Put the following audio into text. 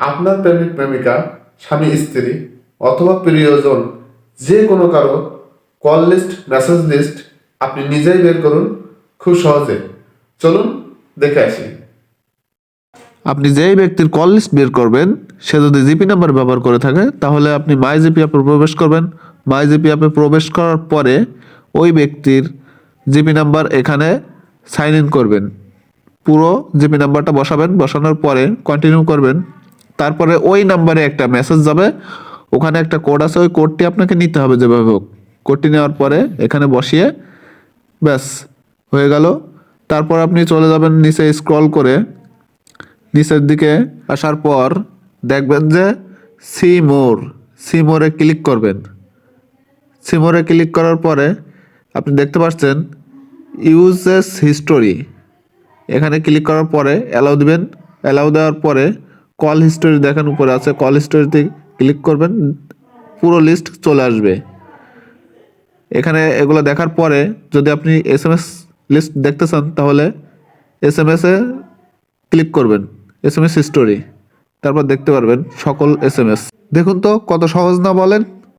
আপনার প্রেমিক প্রেমিকা, স্বামী স্ত্রী অথবা প্রিয়জন যে কোনো কারো কল লিস্ট, মেসেজ লিস্ট আপনি নিজেই বের করুন খুব সহজে। চলুন দেখে আসি। আপনি যেই ব্যক্তির কল লিস্ট বের করবেন সে যদি জিপি নাম্বার ব্যবহার করে থাকে তাহলে আপনি মাই জিপি অ্যাপে প্রবেশ করবেন। মাই জিপি অ্যাপে প্রবেশ করার পরে ওই ব্যক্তির জিপি নাম্বার এখানে সাইন ইন করবেন। পুরো জিপি নাম্বারটা বসাবেন, বসানোর পরে কন্টিনিউ করবেন। তারপরে ওই নাম্বারে একটা মেসেজ যাবে, ওখানে একটা কোড আছে, ওই কোডটি আপনাকে নিতে হবে যেভাবে হোক। কোডটি নেওয়ার পরে এখানে বসিয়ে ব্যাস হয়ে গেল। তারপর আপনি চলে যাবেন নিচে স্ক্রল করে, নিচের দিকে আসার পর দেখবেন যে সি মোরে ক্লিক করবেন। সি মোরে ক্লিক করার পরে আপনি দেখতে পাচ্ছেন ইউজেস হিস্টোরি, এখানে ক্লিক করার পরে অ্যালাউ দিবেন। অ্যালাউ দেওয়ার পরে কল হিস্টোরি দেখেন উপরে আছে, কল হিস্টোরিতে ক্লিক করবেন, পুরো লিস্ট চলে আসবে। এখানে এগুলো দেখার পরে যদি আপনি এসএমএস লিস্ট দেখতে চান তাহলে এসএমএসে ক্লিক করবেন, এসএমএস হিস্টোরি, তারপর দেখতে পারবেন সকল এসএমএস। দেখুন তো কত সহজ না বলেন।